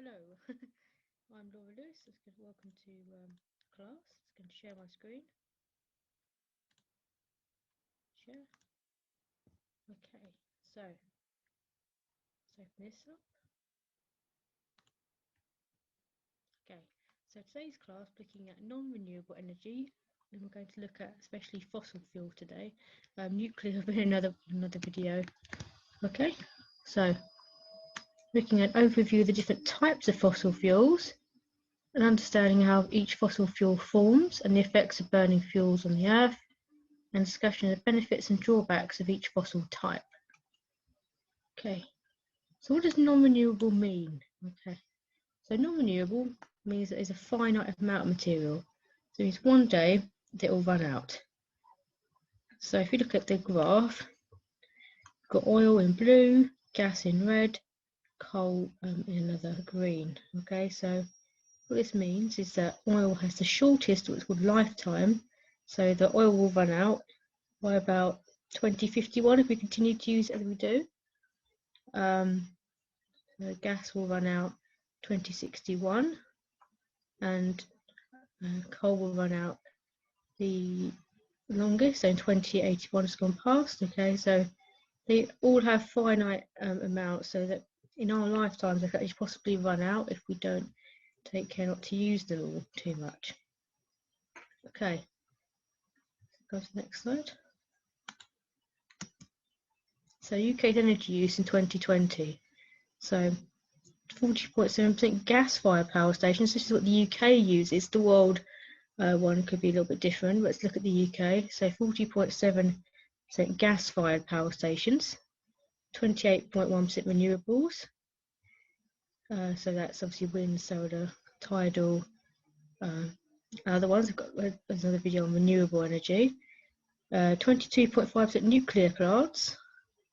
Hello, I'm Laura Lewis. Welcome to class. I'm going to share my screen. Share. Okay, so let's open this up. Okay, so today's class looking at non-renewable energy, and we're going to look at especially fossil fuel today. Nuclear will be another video. Okay, so looking at an overview of the different types of fossil fuels and understanding how each fossil fuel forms and the effects of burning fuels on the earth, and discussion of the benefits and drawbacks of each fossil type. Okay, so what does non-renewable mean? Okay, so non-renewable means that there's a finite amount of material. So it means one day it will run out. So if you look at the graph, you've got oil in blue, gas in red, coal in another green. Okay, so what this means is that oil has the shortest, what's called lifetime. So the oil will run out by about 2051 if we continue to use it as we do. The gas will run out 2061, and coal will run out the longest, so in 2081 has gone past. Okay, so they all have finite amounts, so that in our lifetimes they could possibly run out if we don't take care not to use them all too much. Okay, go to the next slide. So UK's energy use in 2020. So 40.7% gas-fired power stations. This is what the UK uses. The world one could be a little bit different. Let's look at the UK. So 40.7% gas-fired power stations, 28.1% renewables. So that's obviously wind, solar, tidal. Other ones, I've got another video on renewable energy. 22.5% nuclear plants,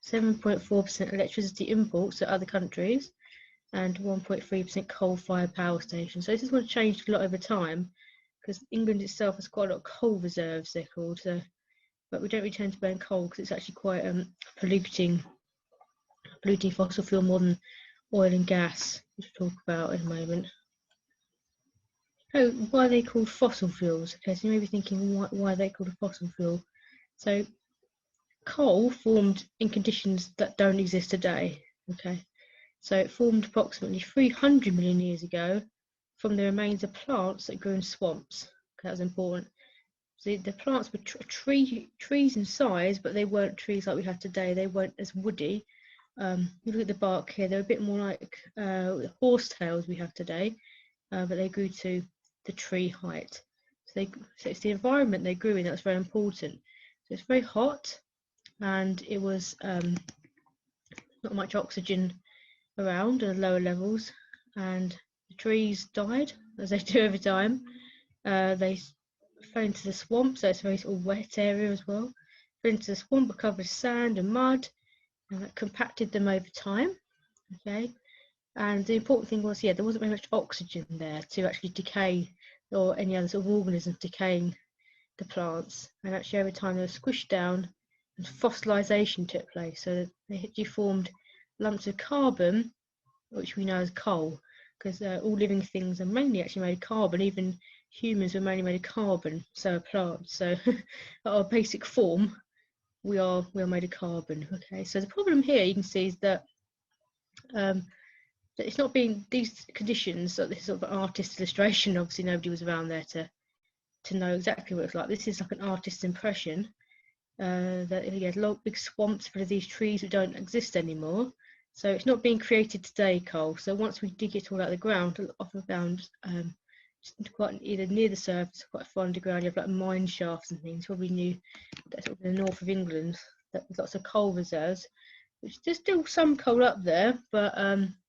7.4% electricity imports to other countries, and 1.3% coal-fired power stations. So this is going to change a lot over time, because England itself has quite a lot of coal reserves, they're called. So, but we don't really tend to burn coal because it's actually quite polluting fossil fuel more than oil and gas, which we'll talk about in a moment. Oh, why are they called fossil fuels? Okay, so you may be thinking, why are they called a fossil fuel? So coal formed in conditions that don't exist today. Okay, so it formed approximately 300 million years ago from the remains of plants that grew in swamps. Okay, that was important. So the plants were trees in size, but they weren't trees like we have today. They weren't as woody. You look at the bark here; they're a bit more like horsetails we have today, but they grew to the tree height. So it's the environment they grew in that's very important. So it's very hot, and it was not much oxygen around at lower levels, and the trees died, as they do over time. They fell into the swamp, so it's a very sort of wet area as well. Fell into the swamp, were covered with sand and mud, and that compacted them over time. Okay, and the important thing was, there wasn't very much oxygen there to actually decay, or any other sort of organisms decaying the plants. And actually over time they were squished down and fossilization took place. So they actually formed lumps of carbon, which we know as coal, because all living things are mainly actually made of carbon. Even humans are mainly made of carbon, so are plants. So at our basic form, we are made of carbon. Okay, so the problem here you can see is that it's not being these conditions. So this is sort of an artist's illustration. Obviously, nobody was around there to know exactly what it's like. This is like an artist's impression. That you had long big swamps full of these trees that don't exist anymore. So it's not being created today, coal. So once we dig it all out of the ground, often found quite either near the surface, quite far underground, you have like mine shafts and things. Probably knew that sort of in the north of England that there's lots of coal reserves, which there's still some coal up there, but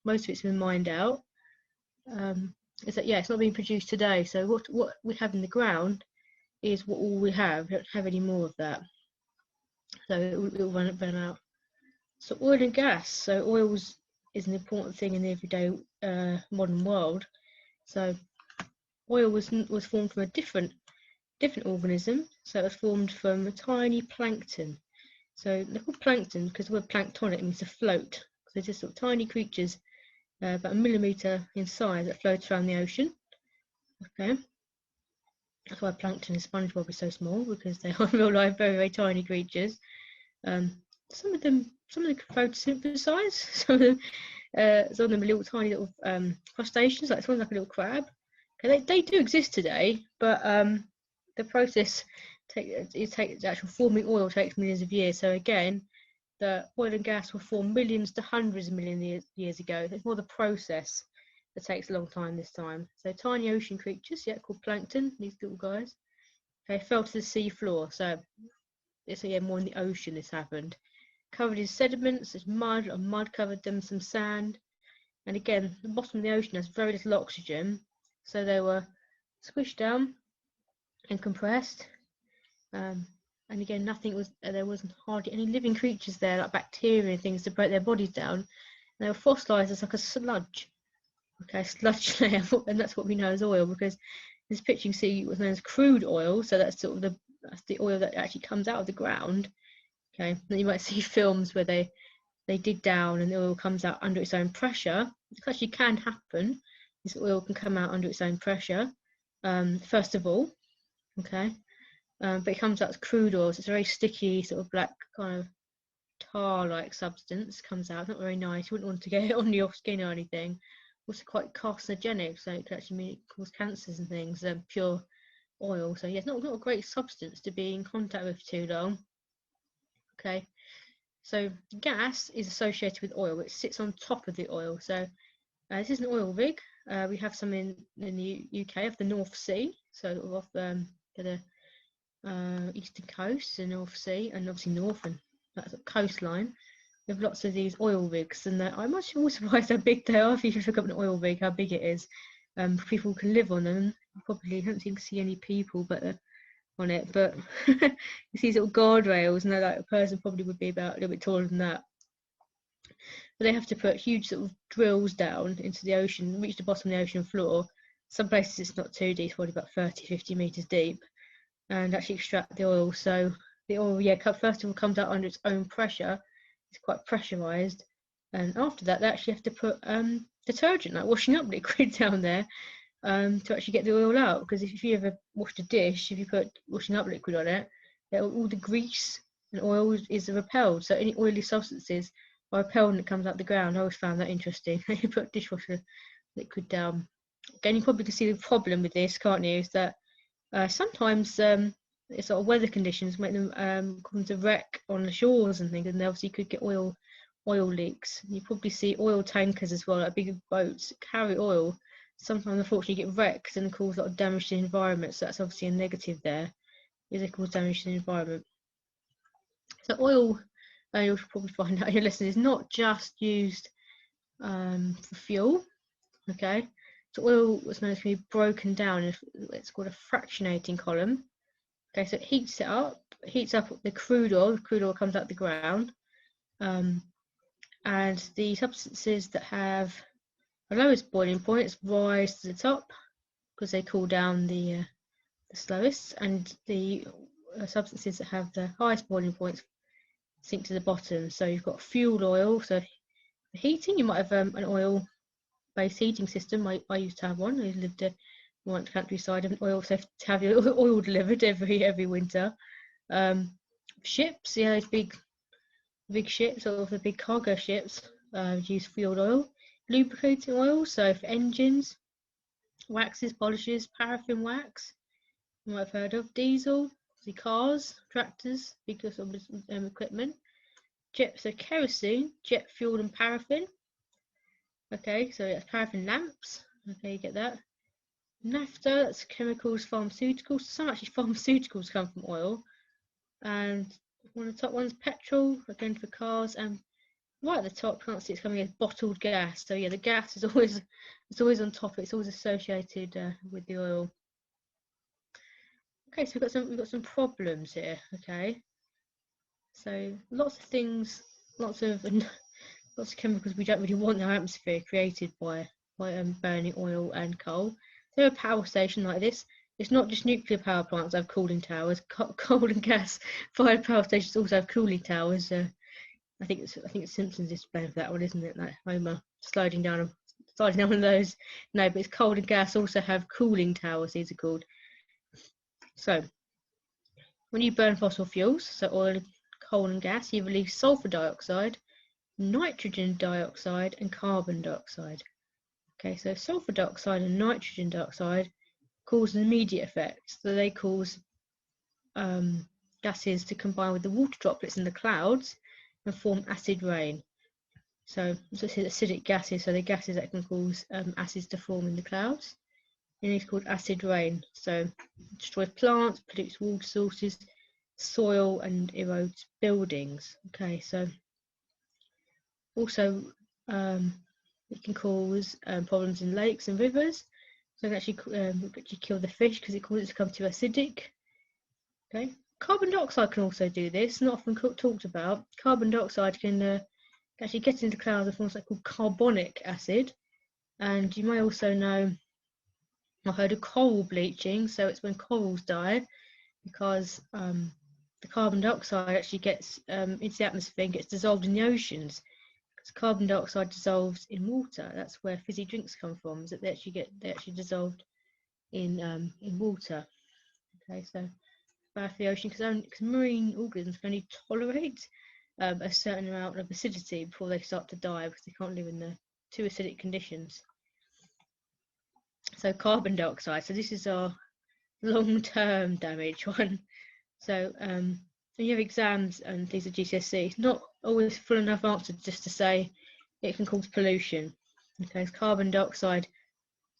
most of it's been mined out. Is that it's not being produced today. So what we have in the ground is what all we have. We don't have any more of that. So it will run out. So oil and gas. So oil is an important thing in the everyday modern world. So oil was formed from a different organism. So it was formed from a tiny plankton. So they're called plankton because the word planktonic means to float. So they're just sort of tiny creatures about 1 millimetre in size, that floats around the ocean. Okay, that's why plankton and SpongeBob are so small, because they are in real life very, very tiny creatures. Some of them can photosynthesize. Some of them are little tiny little crustaceans, like someone's like a little crab. Okay, they do exist today, but the process the actual forming oil takes millions of years. So again, the oil and gas were formed millions to hundreds of millions years ago. It's more the process that takes a long time this time. So tiny ocean creatures, yeah, called plankton, these little guys, okay, fell to the sea floor. So it's again more in the ocean this happened. Covered in sediments, there's mud, and mud covered them, some sand. And again, the bottom of the ocean has very little oxygen. So they were squished down and compressed. And again, there wasn't hardly any living creatures there, like bacteria and things, to break their bodies down. And they were fossilized as like a sludge. Okay, sludge layer, and that's what we know as oil, because this picture you see was known as crude oil. So that's sort of the oil that actually comes out of the ground. Okay, then you might see films where they dig down and the oil comes out under its own pressure. It actually can happen. This oil can come out under its own pressure, first of all. Okay, but it comes out as crude oil. So it's a very sticky, sort of black kind of tar-like substance comes out. It's not very nice. You wouldn't want to get it on your skin or anything. Also quite carcinogenic, so it could actually cause cancers and things. Pure oil. So yeah, it's not a great substance to be in contact with for too long. Okay, so gas is associated with oil. It sits on top of the oil. So this is an oil rig. We have some in the UK of the North Sea, so off the eastern coast, the North Sea, and obviously north and that's a coastline. We have lots of these oil rigs, and I'm actually always surprised how big they are. If you just look up an oil rig, how big it is. People can live on them. Probably don't think see any people, but on it. But you see these little guardrails, and they're like a person probably would be about a little bit taller than that. But they have to put huge sort of drills down into the ocean, reach the bottom of the ocean floor. Some places it's not too deep, probably about 30-50 meters deep, and actually extract the oil. So the oil, yeah, first of all comes out under its own pressure. It's quite pressurized, and after that they actually have to put detergent, like washing up liquid, down there to actually get the oil out. Because if you ever washed a dish, if you put washing up liquid on it, all the grease and oil is repelled. So any oily substances are repelled when it comes out the ground. I always found that interesting. You put dishwasher liquid down. Again, you probably can see the problem with this, can't you? Is that sometimes it's sort of weather conditions make them come to wreck on the shores and things, and obviously you could get oil leaks. You probably see oil tankers as well, like big boats that carry oil. Sometimes unfortunately get wrecked and cause a lot of damage to the environment. So that's obviously a negative there. Is it cause damage to the environment? So oil, you'll probably find out in your lesson, is not just used for fuel. Okay, so oil was known to be broken down. It's called a fractionating column. Okay, so it heats up the crude oil. The crude oil comes out the ground, and the substances that have the lowest boiling points rise to the top because they cool down the slowest, and the substances that have the highest boiling points sink to the bottom. So you've got fuel oil. So for heating, you might have an oil-based heating system. I used to have one. I lived in the countryside, and oil, so to have your oil delivered every winter. Ships, yeah, those big ships, or the big cargo ships, use fuel oil. Lubricating oil, so for engines, waxes, polishes, paraffin wax, you might have heard of. Diesel, the cars, tractors, big sort of equipment. Jet, so kerosene, jet fuel, and paraffin. Okay, so that's paraffin lamps. Okay, you get that. Naphtha, that's chemicals, pharmaceuticals. Some actually pharmaceuticals come from oil. And one of the top ones, petrol, again for cars, and right at the top, can't see it's coming as bottled gas. So yeah, the gas is always on top. It's always associated with the oil. Okay, so we've got some problems here. Okay, so lots of things, lots of chemicals we don't really want in our atmosphere created by burning oil and coal. So a power station like this, it's not just nuclear power plants that have cooling towers. Coal and gas fired power stations also have cooling towers. I think it's Simpsons is playing for that one, isn't it? Like Homer sliding down starting on one of those. No, but it's coal and gas also have cooling towers, these are called. So when you burn fossil fuels, so oil, coal and gas, you release sulfur dioxide, nitrogen dioxide and carbon dioxide. Okay, so sulfur dioxide and nitrogen dioxide cause an immediate effect. So they cause gases to combine with the water droplets in the clouds and form acid rain. So it's acidic gases, so the gases that can cause acids to form in the clouds. And it's called acid rain. So it destroys plants, pollutes water sources, soil, and erodes buildings. Okay, so also it can cause problems in lakes and rivers. So it can actually kill the fish because it causes it to become too acidic. Okay, carbon dioxide can also do this. Not often talked about. Carbon dioxide can actually get into clouds and form something called carbonic acid. And you may also know, I've heard of coral bleaching. So it's when corals die because the carbon dioxide actually gets into the atmosphere and gets dissolved in the oceans. Because carbon dioxide dissolves in water. That's where fizzy drinks come from. Is that they actually dissolved in water. Okay, so bad for the ocean because marine organisms can only tolerate a certain amount of acidity before they start to die because they can't live in the too acidic conditions. So carbon dioxide. So this is our long-term damage one. So when you have exams and these are GCSE, it's not always full enough answer just to say it can cause pollution. Okay, carbon dioxide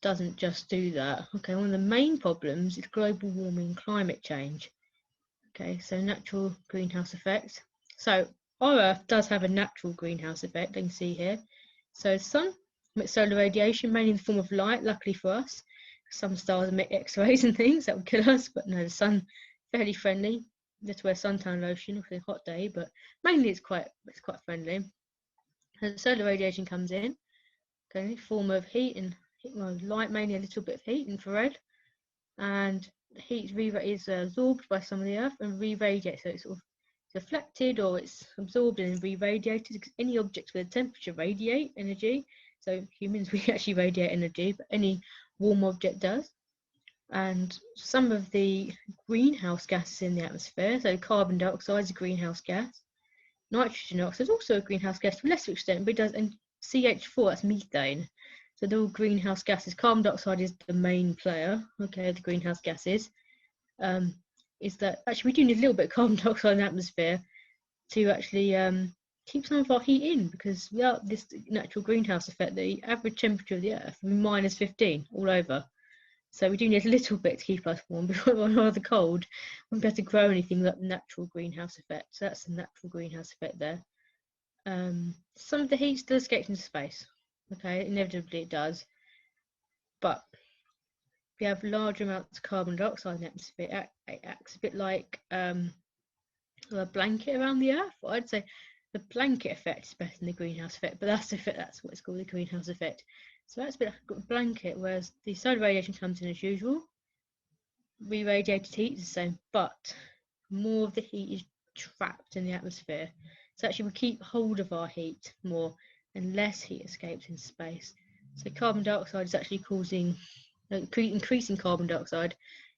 doesn't just do that. Okay, one of the main problems is global warming and climate change. Okay, so natural greenhouse effects. So our Earth does have a natural greenhouse effect, you can see here. So sun emits solar radiation, mainly in the form of light, luckily for us. Some stars emit X-rays and things that would kill us, but no, the sun fairly friendly. Let's wear suntan lotion if it's a hot day, but mainly it's quite friendly. So solar radiation comes in, okay, form of heat and light, mainly a little bit of heat, infrared, and the heat is absorbed by some of the Earth and re-radiated. So it's sort of deflected or it's absorbed and re-radiated. Because any objects with a temperature radiate energy. So humans, we actually radiate energy, but any warm object does. And some of the greenhouse gases in the atmosphere, so carbon dioxide is a greenhouse gas. Nitrogen dioxide is also a greenhouse gas to a lesser extent, but it does, and CH4, that's methane. So they're all greenhouse gases. Carbon dioxide is the main player, okay, the greenhouse gases. Is that actually we do need a little bit of carbon dioxide in the atmosphere to actually keep some of our heat in, because without this natural greenhouse effect, the average temperature of the Earth would be minus 15 all over. So we do need a little bit to keep us warm, because we're rather cold. We won't be able to grow anything without the natural greenhouse effect. So that's the natural greenhouse effect there. Some of the heat still escapes into space. Okay, inevitably it does. But if you have large amounts of carbon dioxide in the atmosphere, it acts a bit like a blanket around the Earth. Well, I'd say the blanket effect is better than the greenhouse effect, but that's what it's called, the greenhouse effect. So that's a bit like a blanket, whereas the solar radiation comes in as usual. Re-radiated heat is the same, but more of the heat is trapped in the atmosphere. So actually we keep hold of our heat more and less heat escapes in space. So carbon dioxide is actually causing, increasing carbon dioxide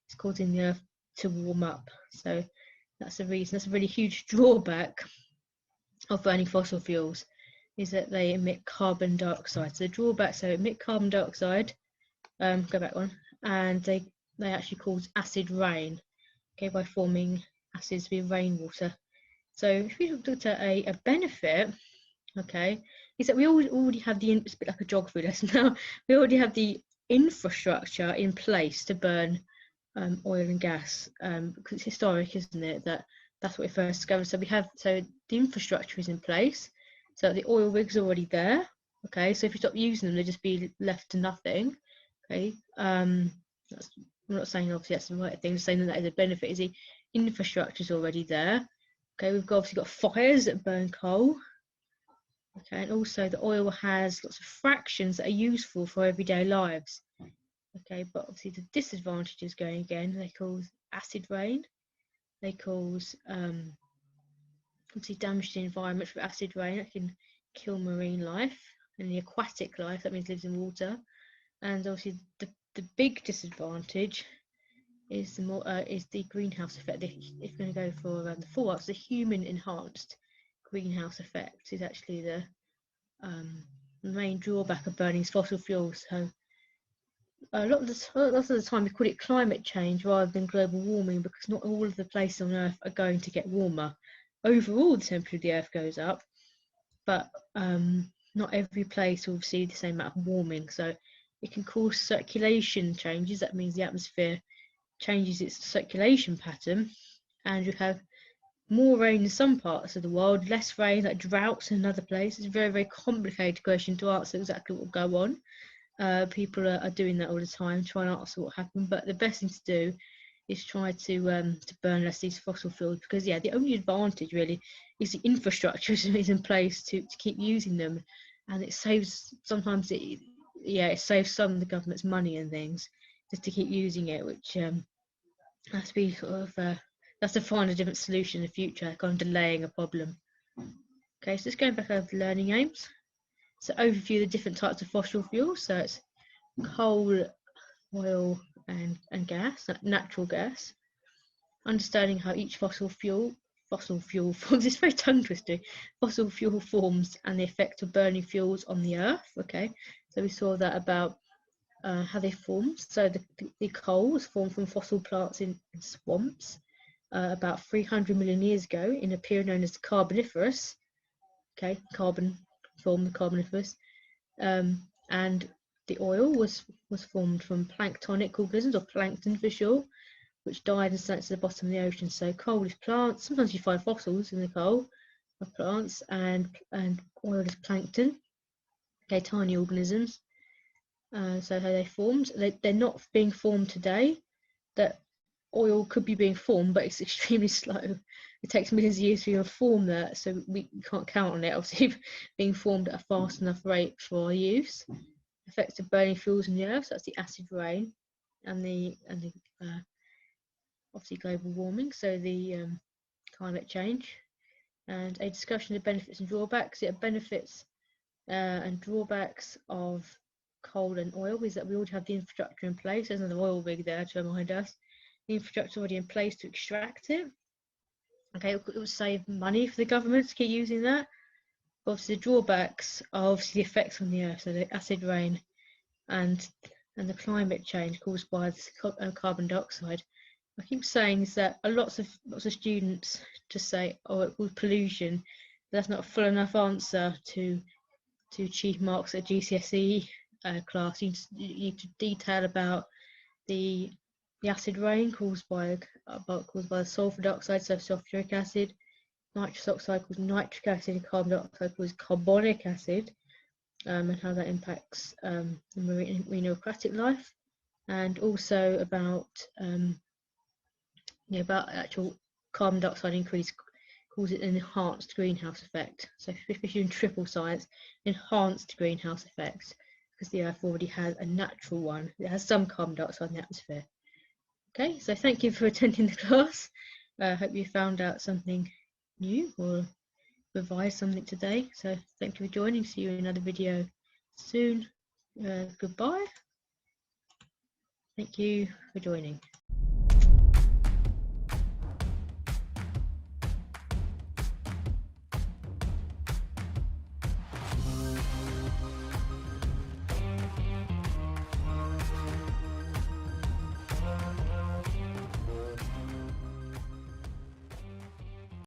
is causing the Earth to warm up. So that's the reason. That's a really huge drawback of burning fossil fuels, is that they emit carbon dioxide. So the drawback, so emit carbon dioxide, go back one, and they actually cause acid rain, okay, by forming acids with rainwater. So if we looked at a benefit, okay, is that we already have it's a bit like a geography lesson now, we already have the infrastructure in place to burn oil and gas, because it's historic, isn't it, that's what we first discovered. So the infrastructure is in place, so the oil rigs are already there, okay, so if you stop using them, they'll just be left to nothing, okay. I'm not saying obviously that's the right thing, just saying that is a benefit, is the infrastructure is already there, okay. We've obviously got fires that burn coal, okay, and also the oil has lots of fractions that are useful for everyday lives, okay. But obviously the disadvantages going again, they cause acid rain, they cause obviously damage to the environment for acid rain, that can kill marine life, and the aquatic life, that means lives in water. And obviously the big disadvantage is the greenhouse effect. If you're going to go for the fallout, the human enhanced greenhouse effect is actually the main drawback of burning fossil fuels. So a lot of the time we call it climate change rather than global warming, because not all of the places on Earth are going to get warmer. Overall, the temperature of the Earth goes up, but not every place will see the same amount of warming. So it can cause circulation changes. That means the atmosphere changes its circulation pattern, and you have more rain in some parts of the world, less rain, like droughts in another place. It's a very, very complicated question to answer exactly what will go on. People are doing that all the time, trying to answer what happened. But the best thing to do is try to burn less these fossil fuels, because the only advantage really is the infrastructure is in place to keep using them, and it saves sometimes it saves some of the government's money and things just to keep using it, which has to be sort of that's to find a different solution in the future, kind of delaying a problem. Okay, so just going back over the learning aims. So overview the different types of fossil fuels. So it's coal, oil, and gas, natural gas. Understanding how each fossil fuel forms. It's very tongue twisting. Fossil fuel forms and the effect of burning fuels on the earth. Okay, so we saw that about how they form. So the coal was formed from fossil plants in swamps about 300 million years ago in a period known as the Carboniferous. Okay, carbon formed the Carboniferous, and the oil was formed from planktonic organisms, or plankton for short, which died and sank to the bottom of the ocean. So coal is plants. Sometimes you find fossils in the coal of plants, and oil is plankton. Okay, tiny organisms. So how they formed? They're not being formed today. That oil could be being formed, but it's extremely slow. It takes millions of years to even form that, so we can't count on it obviously being formed at a fast enough rate for our use. Effects of burning fuels in the earth, so that's the acid rain, and the obviously global warming, so the climate change, and a discussion of benefits and drawbacks. Benefits and drawbacks of coal and oil is that we already have the infrastructure in place. There's another oil rig there to remind us. The infrastructure already in place to extract it. Okay, it would save money for the government to keep using that. Obviously, the drawbacks are obviously the effects on the earth, so the acid rain and the climate change caused by carbon dioxide. I keep saying is that lots of students just say, oh, it was pollution. But that's not a full enough answer to achieve marks at GCSE class. You need to detail about the acid rain caused by the sulfur dioxide, so sulfuric acid, nitrous oxide caused nitric acid, and carbon dioxide caused carbonic acid, and how that impacts the marine aquatic life, and also about about actual carbon dioxide increase causes an enhanced greenhouse effect. So especially in triple science, enhanced greenhouse effects, because the Earth already has a natural one. It has some carbon dioxide in the atmosphere. Okay, so thank you for attending the class. I hope you found out something new or revised something today. So thank you for joining. See you in another video soon. Goodbye. Thank you for joining.